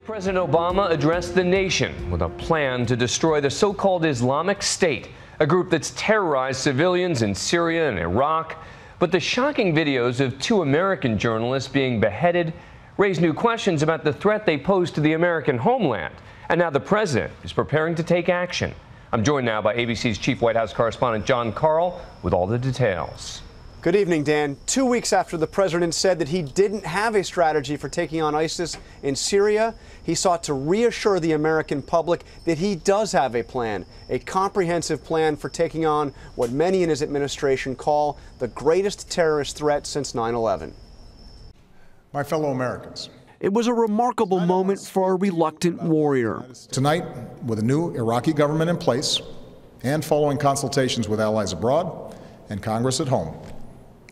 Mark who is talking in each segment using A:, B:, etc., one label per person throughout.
A: President Obama addressed the nation with a plan to destroy the so-called Islamic State, a group that's terrorized civilians in Syria and Iraq. But the shocking videos of two American journalists being beheaded raise new questions about the threat they pose to the American homeland. And now the president is preparing to take action. I'm joined now by ABC's chief White House correspondent Jon Karl with all the details.
B: Good evening, Dan. 2 weeks after the president said that he didn't have a strategy for taking on ISIS in Syria, he sought to reassure the American public that he does have a plan, a comprehensive plan for taking on what many in his administration call the greatest terrorist threat since 9/11.
C: My fellow Americans,
D: it was a remarkable moment for a reluctant warrior.
C: Tonight, with a new Iraqi government in place and following consultations with allies abroad and Congress at home,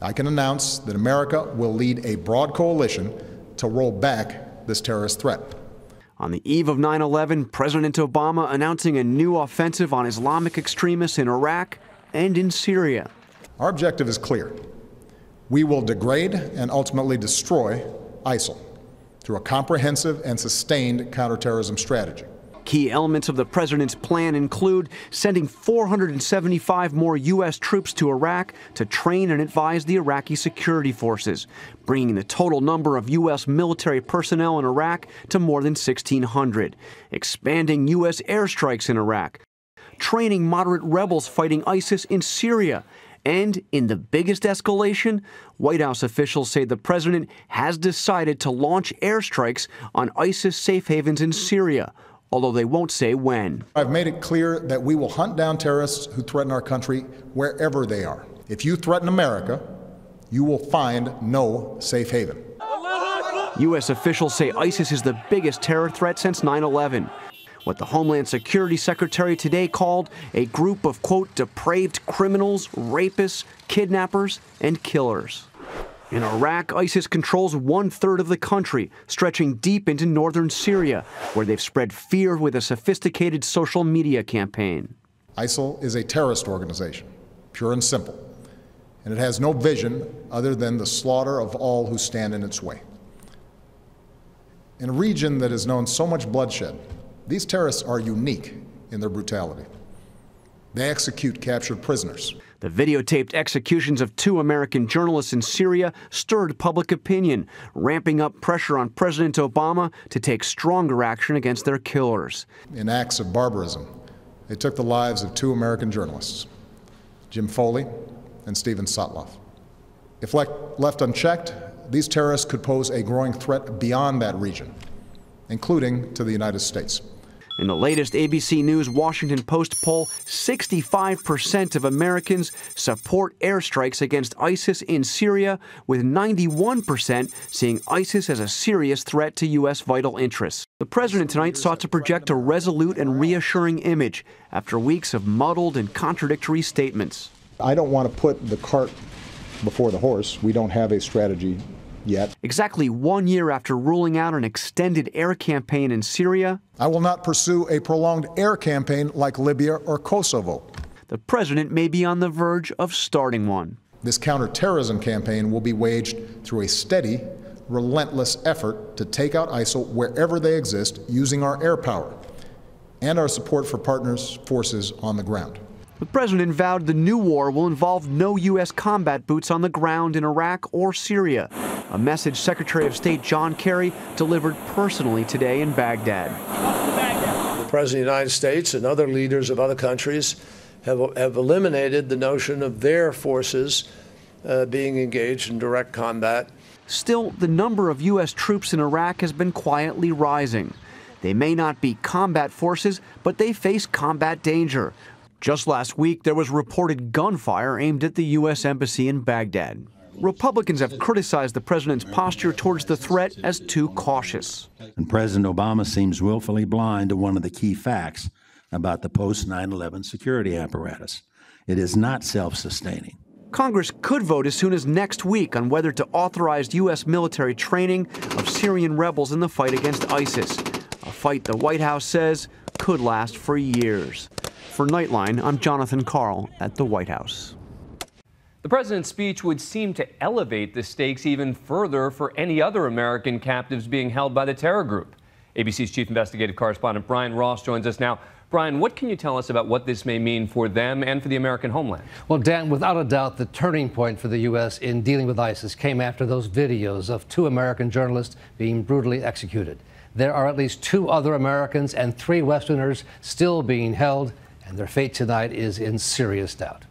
C: I can announce that America will lead a broad coalition to roll back this terrorist threat.
D: On the eve of 9/11, President Obama announcing a new offensive on Islamic extremists in Iraq and in Syria.
C: Our objective is clear. We will degrade and ultimately destroy ISIL through a comprehensive and sustained counterterrorism strategy.
D: Key elements of the president's plan include sending 475 more U.S. troops to Iraq to train and advise the Iraqi security forces, bringing the total number of U.S. military personnel in Iraq to more than 1,600, expanding U.S. airstrikes in Iraq, training moderate rebels fighting ISIS in Syria, and in the biggest escalation, White House officials say the president has decided to launch airstrikes on ISIS safe havens in Syria, although they won't say when.
C: I've made it clear that we will hunt down terrorists who threaten our country wherever they are. If you threaten America, you will find no safe haven.
D: U.S. officials say ISIS is the biggest terror threat since 9/11. What the Homeland Security Secretary today called a group of, quote, depraved criminals, rapists, kidnappers, and killers. In Iraq, ISIS controls 1/3 of the country, stretching deep into northern Syria, where they've spread fear with a sophisticated social media campaign.
C: ISIL is a terrorist organization, pure and simple, and it has no vision other than the slaughter of all who stand in its way. In a region that has known so much bloodshed, these terrorists are unique in their brutality. They execute captured prisoners.
D: The videotaped executions of two American journalists in Syria stirred public opinion, ramping up pressure on President Obama to take stronger action against their killers.
C: In acts of barbarism, they took the lives of two American journalists, Jim Foley and Steven Sotloff. If left unchecked, these terrorists could pose a growing threat beyond that region, including to the United States.
D: In the latest ABC News Washington Post poll, 65% of Americans support airstrikes against ISIS in Syria, with 91% seeing ISIS as a serious threat to U.S. vital interests. The president tonight sought to project a resolute and reassuring image after weeks of muddled and contradictory statements.
C: I don't want to put the cart before the horse. We don't have a strategy yet.
D: Exactly 1 year after ruling out an extended air campaign in Syria,
C: I will not pursue a prolonged air campaign like Libya or Kosovo.
D: The president may be on the verge of starting one.
C: This counterterrorism campaign will be waged through a steady, relentless effort to take out ISIL wherever they exist using our air power and our support for partners' forces on the ground.
D: The president vowed the new war will involve no U.S. combat boots on the ground in Iraq or Syria, a message Secretary of State John Kerry delivered personally today in Baghdad.
E: The President of the United States and other leaders of other countries have eliminated the notion of their forces being engaged in direct combat.
D: Still, the number of U.S. troops in Iraq has been quietly rising. They may not be combat forces, but they face combat danger. Just last week, there was reported gunfire aimed at the U.S. Embassy in Baghdad. Republicans have criticized the president's posture towards the threat as too cautious.
F: And President Obama seems willfully blind to one of the key facts about the post-9/11 security apparatus. It is not self-sustaining.
D: Congress could vote as soon as next week on whether to authorize U.S. military training of Syrian rebels in the fight against ISIS, a fight the White House says could last for years. For Nightline, I'm Jonathan Karl at the White House.
A: The president's speech would seem to elevate the stakes even further for any other American captives being held by the terror group. ABC's chief investigative correspondent Brian Ross joins us now. Brian, what can you tell us about what this may mean for them and for the American homeland?
G: Well, Dan, without a doubt, the turning point for the U.S. in dealing with ISIS came after those videos of 2 American journalists being brutally executed. There are at least 2 other Americans and 3 Westerners still being held, and their fate tonight is in serious doubt.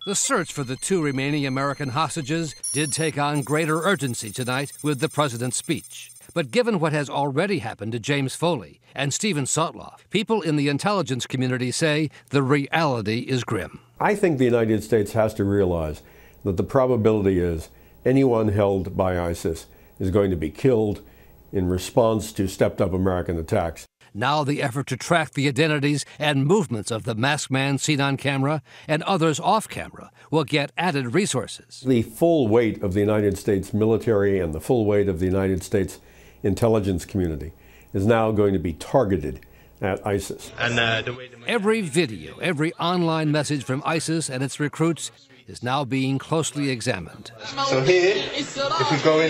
G: The search for the 2 remaining American hostages did take on greater urgency tonight with the president's speech. But given what has already happened to James Foley and Steven Sotloff, people in the intelligence community say the reality is grim.
H: I think the United States has to realize that the probability is anyone held by ISIS is going to be killed in response to stepped-up American attacks.
G: Now the effort to track the identities and movements of the masked man seen on camera and others off camera will get added resources.
H: The full weight of the United States military and the full weight of the United States intelligence community is now going to be targeted at ISIS.
G: Every video, every online message from ISIS and its recruits is now being closely examined.
I: So here, if we go in,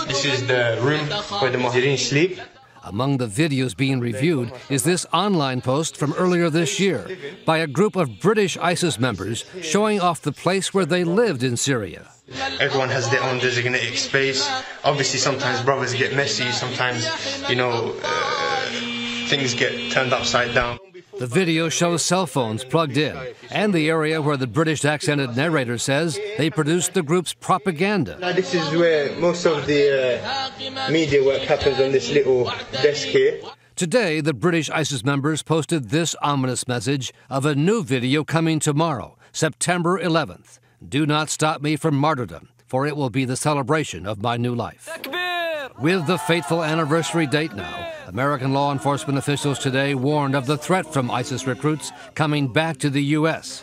I: this is the room where the Muhajirin sleep.
G: Among the videos being reviewed is this online post from earlier this year by a group of British ISIS members showing off the place where they lived in Syria.
I: Everyone has their own designated space. Obviously, sometimes brothers get messy. Sometimes, things get turned upside down.
G: The video shows cell phones plugged in and the area where the British accented narrator says they produced the group's propaganda.
I: Now, this is where most of the media work happens, on this little desk here.
G: Today, the British ISIS members posted this ominous message of a new video coming tomorrow, September 11th. Do not stop me from martyrdom, for it will be the celebration of my new life. With the fateful anniversary date now, American law enforcement officials today warned of the threat from ISIS recruits coming back to the U.S.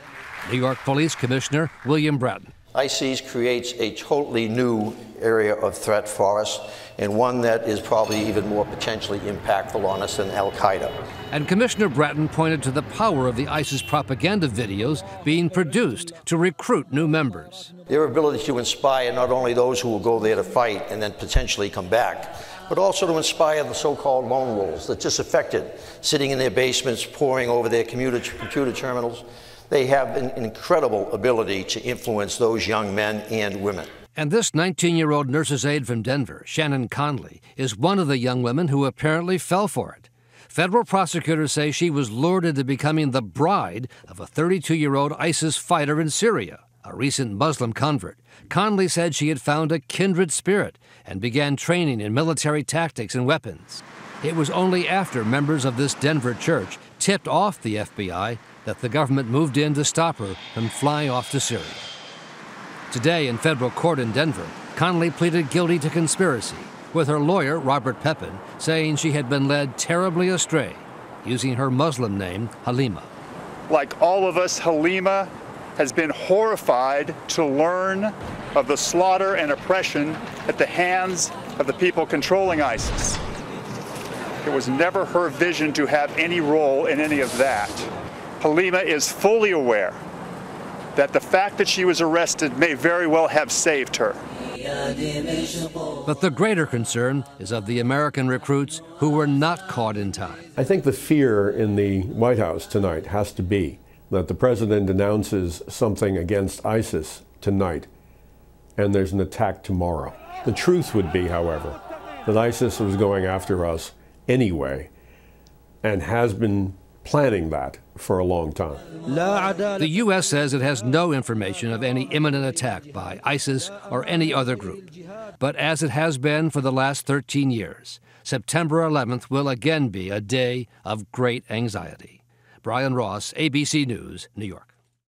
G: New York Police Commissioner William Bratton.
J: ISIS creates a totally new area of threat for us, and one that is probably even more potentially impactful on us than Al-Qaeda.
G: And Commissioner Bratton pointed to the power of the ISIS propaganda videos being produced to recruit new members.
J: Their ability to inspire not only those who will go there to fight and then potentially come back, but also to inspire the so-called lone wolves, the disaffected, sitting in their basements, poring over their computer terminals. They have an incredible ability to influence those young men and women.
G: And this 19-year-old nurse's aide from Denver, Shannon Conley, is one of the young women who apparently fell for it. Federal prosecutors say she was lured into becoming the bride of a 32-year-old ISIS fighter in Syria, a recent Muslim convert. Conley said she had found a kindred spirit and began training in military tactics and weapons. It was only after members of this Denver church tipped off the FBI that the government moved in to stop her from flying off to Syria. Today in federal court in Denver, Conley pleaded guilty to conspiracy, with her lawyer, Robert Pepin, saying she had been led terribly astray, using her Muslim name, Halima.
K: Like all of us, Halima has been horrified to learn of the slaughter and oppression at the hands of the people controlling ISIS. It was never her vision to have any role in any of that. Halima is fully aware that the fact that she was arrested may very well have saved her.
G: But the greater concern is of the American recruits who were not caught in time.
H: I think the fear in the White House tonight has to be that the president announces something against ISIS tonight and there's an attack tomorrow. The truth would be, however, that ISIS was going after us anyway and has been planning that for a long time.
G: The U.S. says it has no information of any imminent attack by ISIS or any other group. But as it has been for the last 13 years, September 11th will again be a day of great anxiety. Brian Ross, ABC News, New York.